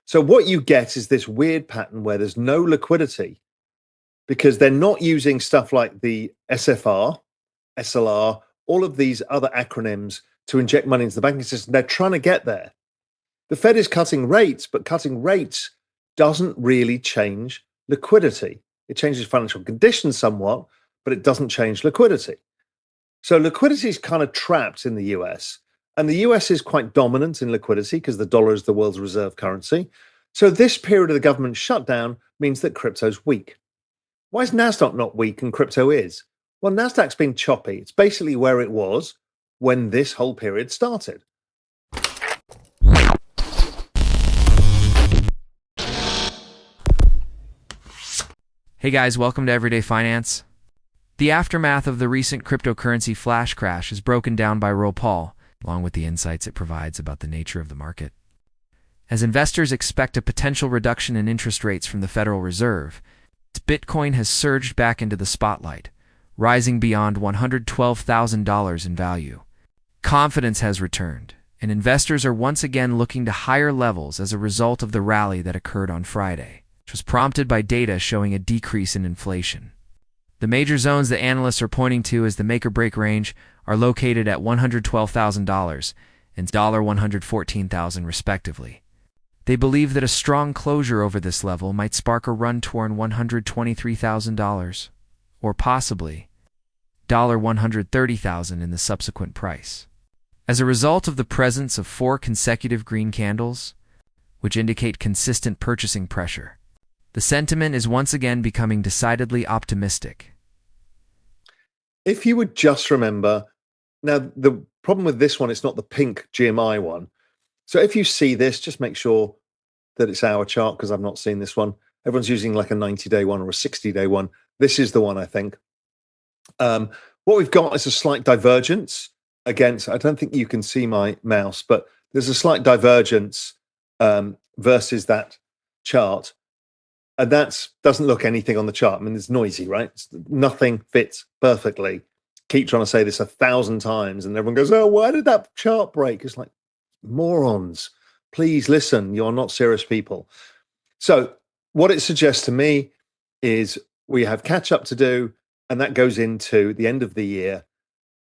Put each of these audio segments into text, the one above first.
So what you get is this weird pattern where there's no liquidity because they're not using stuff like the SFR, SLR, all of these other acronyms to inject money into the banking system. They're trying to get there. The Fed is cutting rates, but cutting rates doesn't really change liquidity. It changes financial conditions somewhat, but it doesn't change liquidity. So liquidity is kind of trapped in the US. And the US is quite dominant in liquidity because the dollar is the world's reserve currency. So this period of the government shutdown means that crypto's weak. Why is NASDAQ not weak and crypto is? Well, NASDAQ's been choppy. It's basically where it was when this whole period started. Hey guys, welcome to Everyday Finance. The aftermath of the recent cryptocurrency flash crash is broken down by Raoul Pal, along with the insights it provides about the nature of the market. As investors expect a potential reduction in interest rates from the Federal Reserve, Bitcoin has surged back into the spotlight, rising beyond $112,000 in value. Confidence has returned, and investors are once again looking to higher levels as a result of the rally that occurred on Friday, which was prompted by data showing a decrease in inflation. The major zones that analysts are pointing to as the make-or-break range are located at $112,000 and $114,000 respectively. They believe that a strong closure over this level might spark a run toward $123,000, or possibly $130,000 in the subsequent price. As a result of the presence of 4 consecutive green candles, which indicate consistent purchasing pressure, the sentiment is once again becoming decidedly optimistic. If you would just remember, now the problem with this one, it's not the pink GMI one. So if you see this, just make sure that it's our chart because I've not seen this one. Everyone's using like a 90-day one or a 60-day one. This is the one, I think. What we've got is a slight divergence against, I don't think you can see my mouse, but there's a slight divergence versus that chart. And that doesn't look anything on the chart. I mean, it's noisy, right? Nothing fits perfectly. Keep trying to say this 1,000 times, and everyone goes, "Oh, why did that chart break?" It's like, morons. Please listen. You're not serious people. So what it suggests to me is we have catch up to do, and that goes into the end of the year.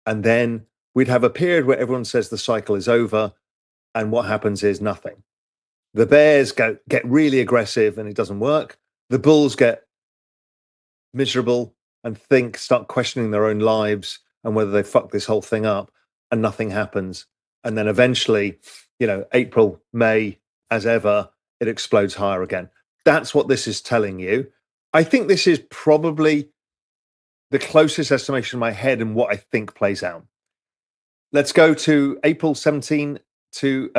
And then we'd have a period where everyone says the cycle is over, and what happens is nothing. The bears get really aggressive, and it doesn't work. The bulls get miserable and start questioning their own lives and whether they fucked this whole thing up, and nothing happens. And then eventually, April, May, as ever, it explodes higher again. That's what this is telling you. I think this is probably the closest estimation in my head and what I think plays out. Let's go to April 17 to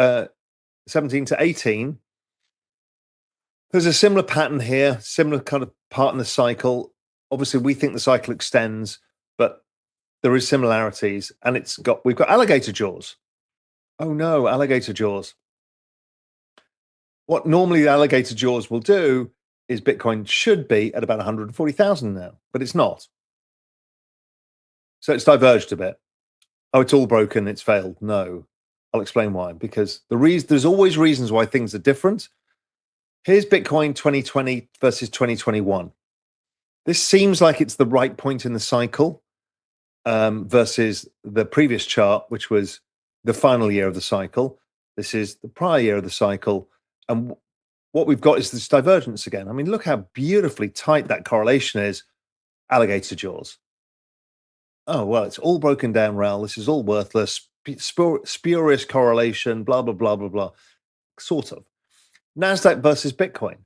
18. There's a similar pattern here, similar kind of part in the cycle. Obviously, we think the cycle extends, but there is similarities, and we've got alligator jaws. Oh no, alligator jaws. What normally the alligator jaws will do is Bitcoin should be at about 140,000 now, but it's not. So it's diverged a bit. Oh, it's all broken, it's failed. No, I'll explain why. Because there's always reasons why things are different. Here's Bitcoin 2020 versus 2021. This seems like it's the right point in the cycle versus the previous chart, which was the final year of the cycle. This is the prior year of the cycle. And what we've got is this divergence again. I mean, look how beautifully tight that correlation is. Alligator jaws. Oh, well, it's all broken down, Raoul. This is all worthless. Spurious correlation, blah, blah, blah, blah, blah. Sort of. NASDAQ versus Bitcoin.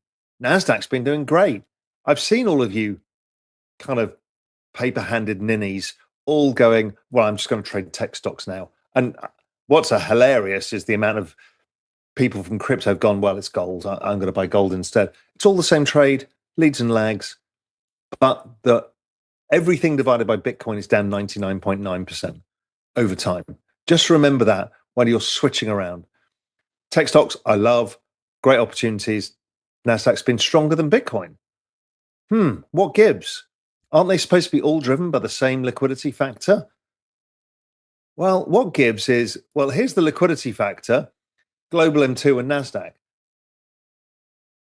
NASDAQ's been doing great. I've seen all of you kind of paper-handed ninnies all going, well, I'm just going to trade tech stocks now. And what's hilarious is the amount of people from crypto have gone, well, it's gold. I'm going to buy gold instead. It's all the same trade, leads and lags. But everything divided by Bitcoin is down 99.9% over time. Just remember that when you're switching around. Tech stocks, I love. Great opportunities. NASDAQ's been stronger than Bitcoin. What gives? Aren't they supposed to be all driven by the same liquidity factor? Well, what gives is, here's the liquidity factor, global M2 and NASDAQ.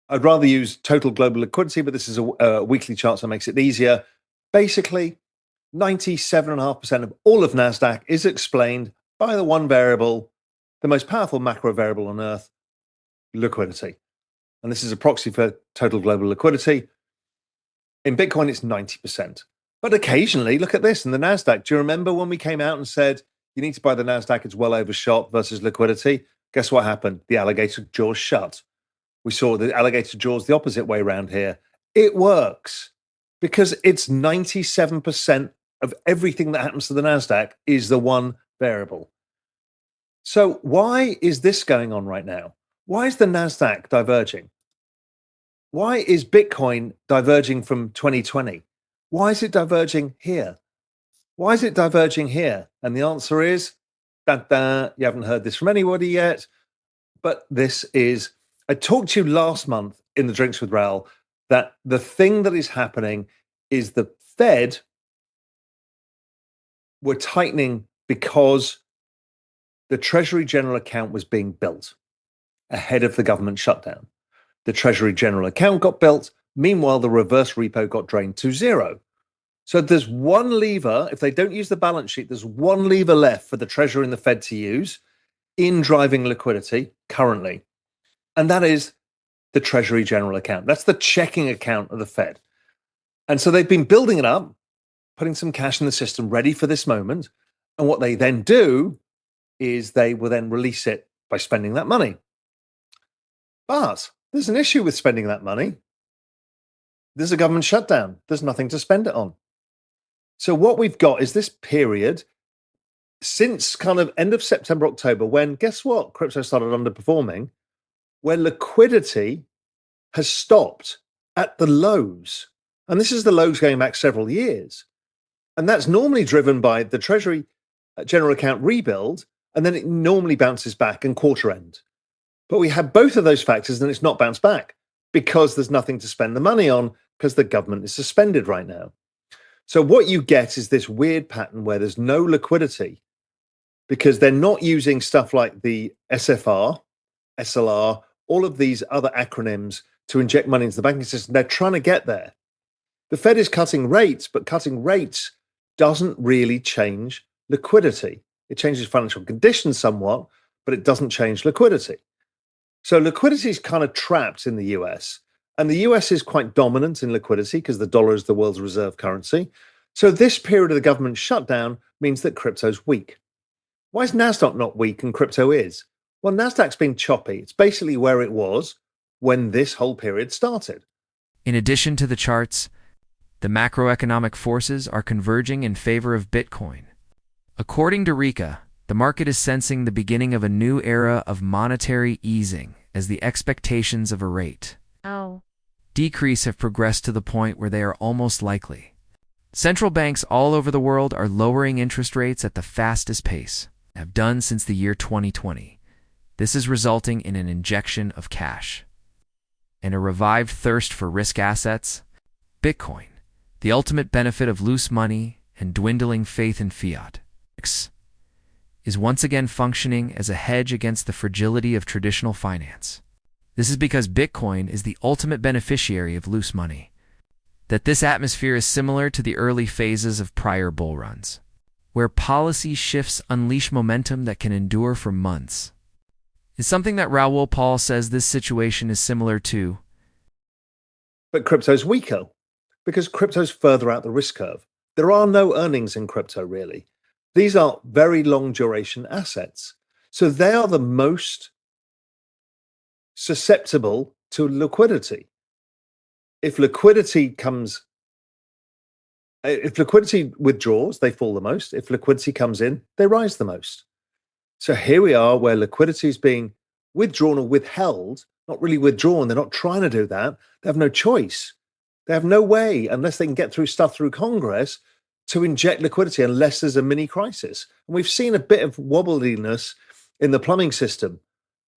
I'd rather use total global liquidity, but this is a weekly chart, so it makes it easier. Basically, 97.5% of all of NASDAQ is explained by the one variable, the most powerful macro variable on earth, liquidity. And this is a proxy for total global liquidity. In Bitcoin, it's 90%. But occasionally, look at this in the NASDAQ. Do you remember when we came out and said, you need to buy the NASDAQ, it's well overshot versus liquidity? Guess what happened? The alligator jaws shut. We saw the alligator jaws the opposite way around here. It works because it's 97% of everything that happens to the NASDAQ is the one variable. So why is this going on right now? Why is the NASDAQ diverging? Why is Bitcoin diverging from 2020? Why is it diverging here? Why is it diverging here? And the answer is, you haven't heard this from anybody yet, but this is, I talked to you last month in the Drinks with Raoul that the thing that is happening is the Fed were tightening because the Treasury General Account was being built ahead of the government shutdown. The Treasury General Account got built. Meanwhile, the reverse repo got drained to zero. So there's one lever. If they don't use the balance sheet, there's one lever left for the Treasury and the Fed to use in driving liquidity currently. And that is the Treasury General Account. That's the checking account of the Fed. And so they've been building it up, putting some cash in the system ready for this moment. And what they then do is they will then release it by spending that money. But there's an issue with spending that money. There's a government shutdown. There's nothing to spend it on. So what we've got is this period since kind of end of September, October, when, guess what, crypto started underperforming, where liquidity has stopped at the lows. And this is the lows going back several years. And that's normally driven by the Treasury General Account rebuild, and then it normally bounces back in quarter end. But we have both of those factors, and it's not bounced back because there's nothing to spend the money on because the government is suspended right now. So what you get is this weird pattern where there's no liquidity because they're not using stuff like the SFR, SLR, all of these other acronyms to inject money into the banking system. They're trying to get there. The Fed is cutting rates, but cutting rates doesn't really change liquidity. It changes financial conditions somewhat, but it doesn't change liquidity. So liquidity is kind of trapped in the US. And the US is quite dominant in liquidity because the dollar is the world's reserve currency. So this period of the government shutdown means that crypto's weak. Why is NASDAQ not weak and crypto is? Well, NASDAQ's been choppy. It's basically where it was when this whole period started. In addition to the charts, the macroeconomic forces are converging in favor of Bitcoin. According to Rika, the market is sensing the beginning of a new era of monetary easing as the expectations of a rate decrease have progressed to the point where they are almost likely. Central banks all over the world are lowering interest rates at the fastest pace, have done since the year 2020. This is resulting in an injection of cash and a revived thirst for risk assets. Bitcoin, the ultimate benefit of loose money and dwindling faith in fiat, is once again functioning as a hedge against the fragility of traditional finance. This is because Bitcoin is the ultimate beneficiary of loose money. That this atmosphere is similar to the early phases of prior bull runs, where policy shifts unleash momentum that can endure for months. Is something that Raoul Pal says this situation is similar to. But crypto's weaker because crypto's further out the risk curve. There are no earnings in crypto, really. These are very long duration assets. So they are the most susceptible to liquidity. If liquidity withdraws, they fall the most. If liquidity comes in, they rise the most. So here we are where liquidity is being withdrawn or withheld, not really withdrawn. They're not trying to do that. They have no choice. They have no way, unless they can get through stuff through Congress, to inject liquidity unless there's a mini crisis. And we've seen a bit of wobbliness in the plumbing system,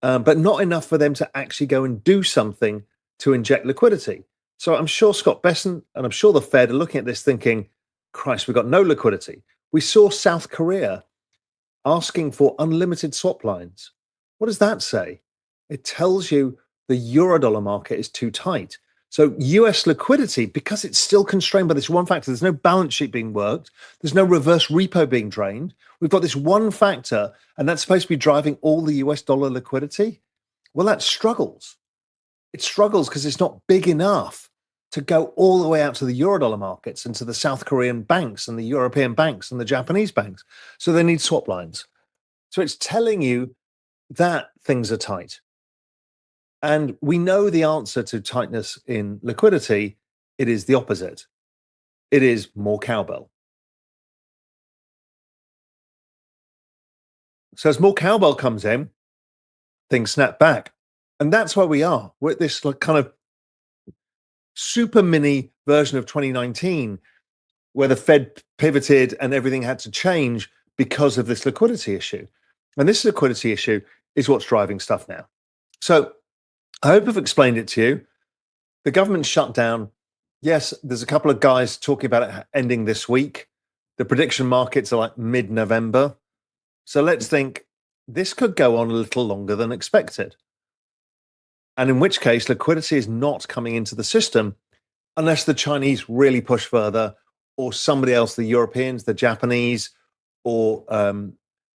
but not enough for them to actually go and do something to inject liquidity. So I'm sure Scott Bessent and I'm sure the Fed are looking at this thinking, Christ, we've got no liquidity. We saw South Korea asking for unlimited swap lines. What does that say? It tells you the Eurodollar market is too tight. So US liquidity, because it's still constrained by this one factor, there's no balance sheet being worked, there's no reverse repo being drained. We've got this one factor, and that's supposed to be driving all the US dollar liquidity. Well, that struggles. It struggles because it's not big enough to go all the way out to the Eurodollar markets and to the South Korean banks and the European banks and the Japanese banks. So they need swap lines. So it's telling you that things are tight. And we know the answer to tightness in liquidity. It is the opposite. It is more cowbell. So as more cowbell comes in, things snap back. And that's where we are. We're at this kind of super mini version of 2019 where the Fed pivoted and everything had to change because of this liquidity issue. And this liquidity issue is what's driving stuff now. So I hope I've explained it to you. The government shutdown, yes, there's a couple of guys talking about it ending this week. The prediction markets are like mid-November. So let's think this could go on a little longer than expected. And in which case, liquidity is not coming into the system unless the Chinese really push further, or somebody else, the Europeans, the Japanese, or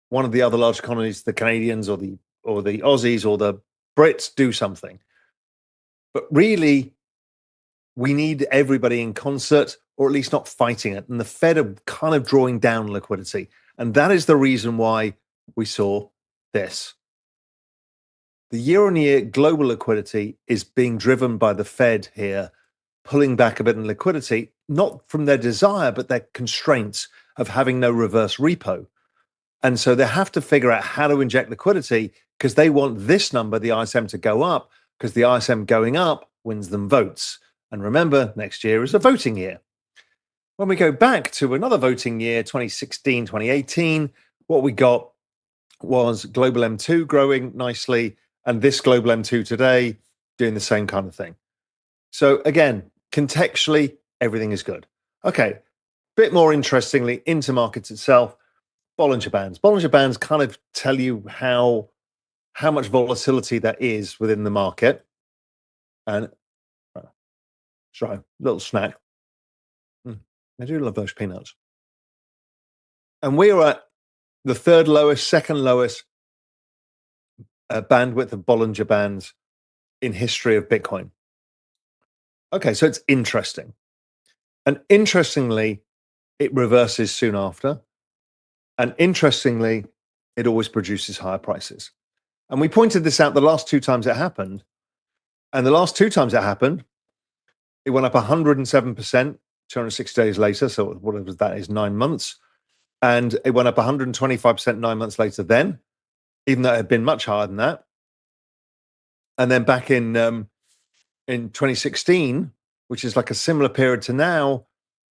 one of the other large economies, the Canadians or the Aussies or the Brits do something. But really, we need everybody in concert, or at least not fighting it. And the Fed are kind of drawing down liquidity. And that is the reason why we saw this. The year-on-year global liquidity is being driven by the Fed here, pulling back a bit in liquidity, not from their desire, but their constraints of having no reverse repo. And so they have to figure out how to inject liquidity because they want this number, the ISM, to go up, because the ISM going up wins them votes. And remember, next year is a voting year. When we go back to another voting year, 2016, 2018, what we got was global M2 growing nicely, and this global M2 today doing the same kind of thing. So again, contextually, everything is good. Okay, bit more interestingly, into markets itself, Bollinger Bands. Bollinger Bands kind of tell you how much volatility there is within the market. And sorry, little snack. I do love those peanuts. And we are at the third lowest, second lowest bandwidth of Bollinger Bands in history of Bitcoin. Okay, so it's interesting. And interestingly, it reverses soon after. And interestingly, it always produces higher prices. And we pointed this out the last two times it happened. And the last two times it happened, it went up 107%, 206 days later. So whatever that is, 9 months. And it went up 125% 9 months later then, even though it had been much higher than that. And then back in 2016, which is like a similar period to now,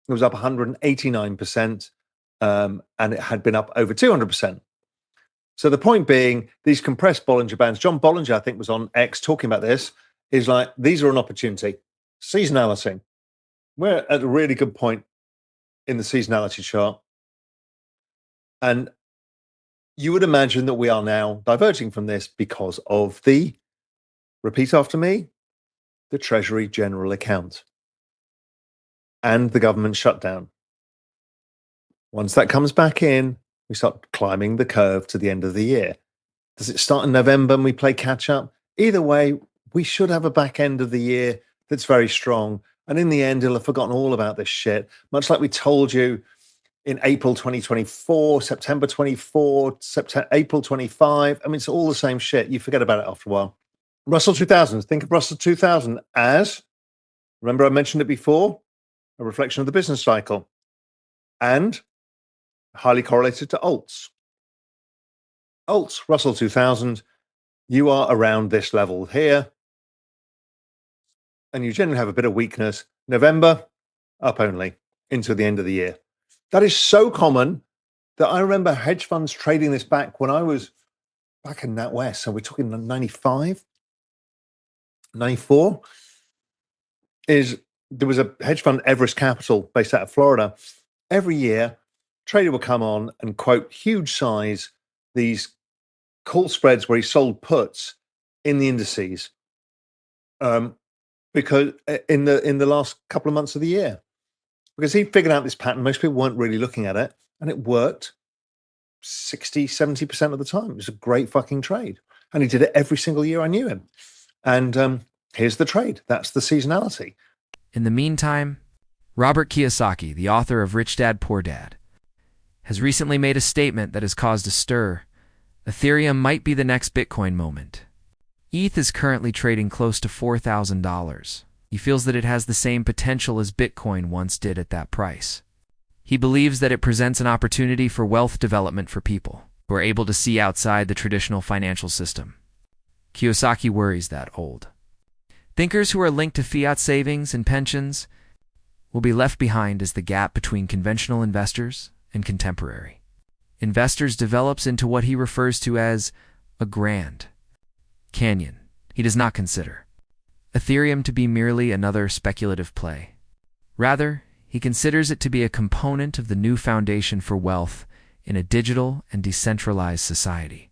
it was up 189%, and it had been up over 200%. So the point being, these compressed Bollinger Bands, John Bollinger, I think, was on X talking about this, is like, these are an opportunity. Seasonality. We're at a really good point in the seasonality chart. And you would imagine that we are now diverging from this because of the, repeat after me, the Treasury General Account and the government shutdown. Once that comes back in, we start climbing the curve to the end of the year. Does it start in November and we play catch up? Either way, we should have a back end of the year that's very strong. And in the end, he'll have forgotten all about this shit, much like we told you in April 2024, September 24, April 25. I mean, it's all the same shit. You forget about it after a while. Russell 2000. Think of Russell 2000 as, remember I mentioned it before, a reflection of the business cycle and highly correlated to alts. Alts, Russell 2000, you are around this level here. And you generally have a bit of weakness. November, up only into the end of the year. That is so common that I remember hedge funds trading this back when I was back in NatWest. So we're talking 95, 94. There was a hedge fund, Everest Capital, based out of Florida. Every year, trader would come on and quote huge size, these call spreads where he sold puts in the indices. um, because in the last couple of months of the year, because he figured out this pattern. Most people weren't really looking at it, and it worked 60-70% of the time. It was a great fucking trade, and he did it every single year I knew him. And here's the trade. That's the seasonality. In the meantime, Robert Kiyosaki, the author of Rich Dad, Poor Dad, has recently made a statement that has caused a stir. Ethereum might be the next Bitcoin moment. ETH is currently trading close to $4,000. He feels that it has the same potential as Bitcoin once did at that price. He believes that it presents an opportunity for wealth development for people who are able to see outside the traditional financial system. Kiyosaki worries that old thinkers who are linked to fiat savings and pensions will be left behind as the gap between conventional investors and contemporary investors develops into what he refers to as a grand canyon. He does not consider Ethereum to be merely another speculative play. Rather, he considers it to be a component of the new foundation for wealth in a digital and decentralized society.